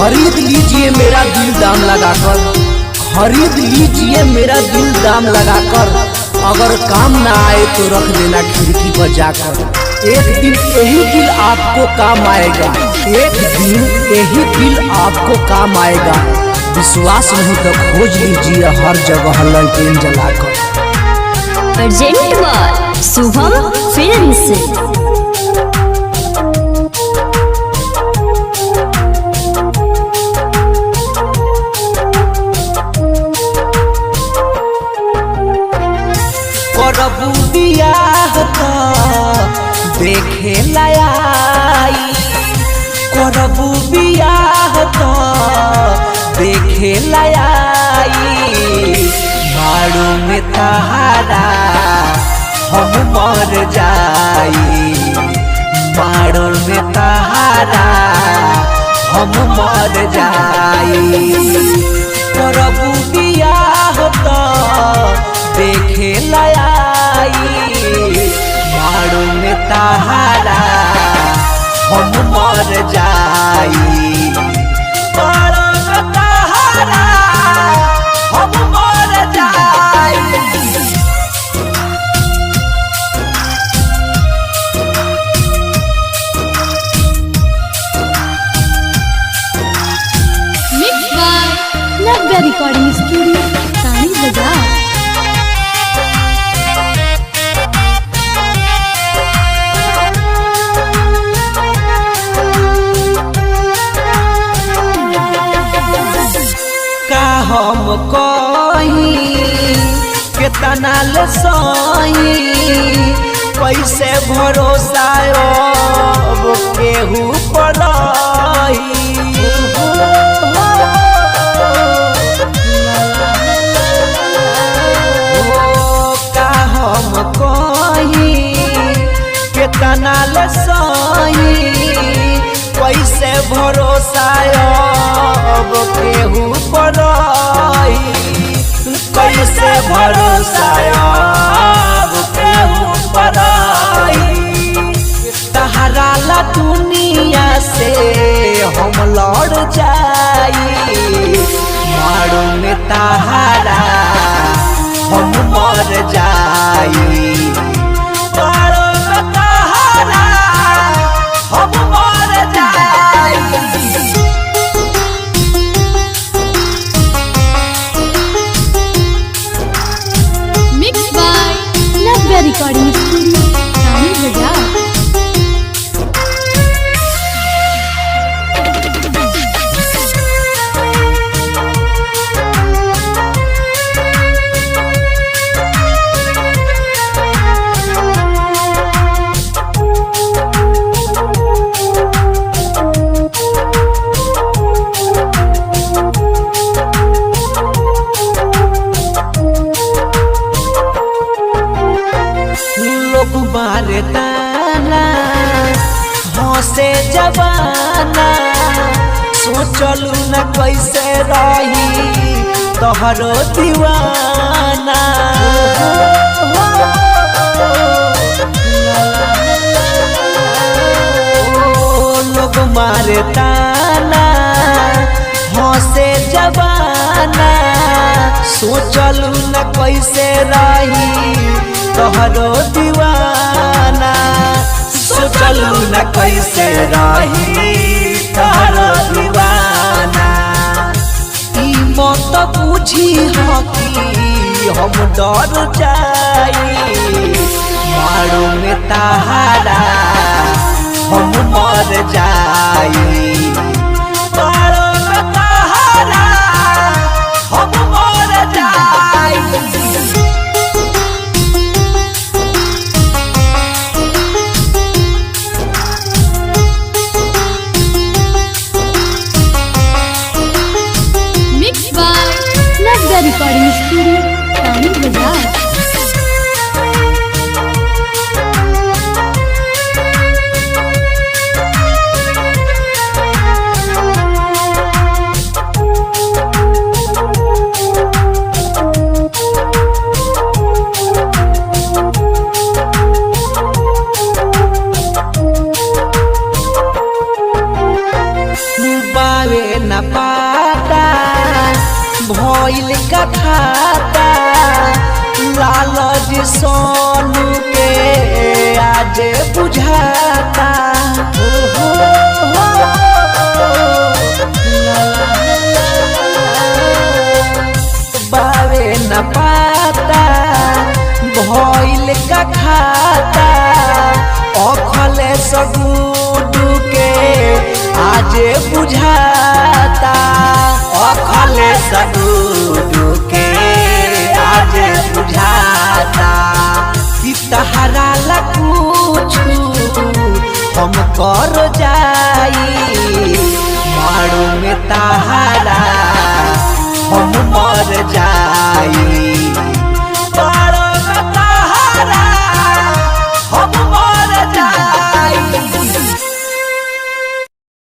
खरीद लीजिए मेरा दिल दाम लगाकर, खरीद लीजिए मेरा दिल दाम लगाकर। अगर काम ना आए तो रख देना खिड़की पर जाकर। एक दिन यही दिल आपको काम आएगा, एक दिन यही दिल आपको काम आएगा। विश्वास नहीं तो खोज लीजिए हर जगह लालटेन जलाकर। अर्जेंट बार शुभम फिल्म्स। करबू बियाह तो देखे लायाई, करबू बियाह तो देखे लायाई। मारू में तहारा हम मर जाई, मारू में तहारा हम मर जाई। करबू बियाह तो देखे लायाई, मारू में तहारा हम मर जाई, मारू में तहारा हम मर जाई। Mix by Navya recording studio तानी बाजार। हम कहीं कितना ले सही, कैसे भरोसा अब केहू पर का हम कहीं कितना ले सही, कैसे भरोसा अब केहू पर, कैसे भरोसा अब केहू पर। तहरा ला दुनिया से हम लड़ जाई, मारू में तहारा हम मर जाई, मारू में तहारा हम मर जाई। Mix by Navya recording studio तानी बाजार। लोग मारे ताना हंसे जवाना, सोचलू न कैसे रही तोहरो दीवाना। लोग मारे ताना हंसे जवाना, सोचलू न कैसे रही तोहरो दीवाना, सोचलू न कैसे रही तोहरो दीवाना। ई मत बुझी हो कि हम डर जाई, मारू में तहारा हम मर जाई, मारू में तहारा हम मर जाई। Mix by Navya recording studio तानी बाजार। भइल का खाता लालच सोनू के आज बुझाता बावे न पाता भइल का खाता अखले सगुडू के आज बुझाता अखले सगुडू के आज बुझाता कि तहरा ला कुछु हम कर जाई मारो में तहरा हम मर जाई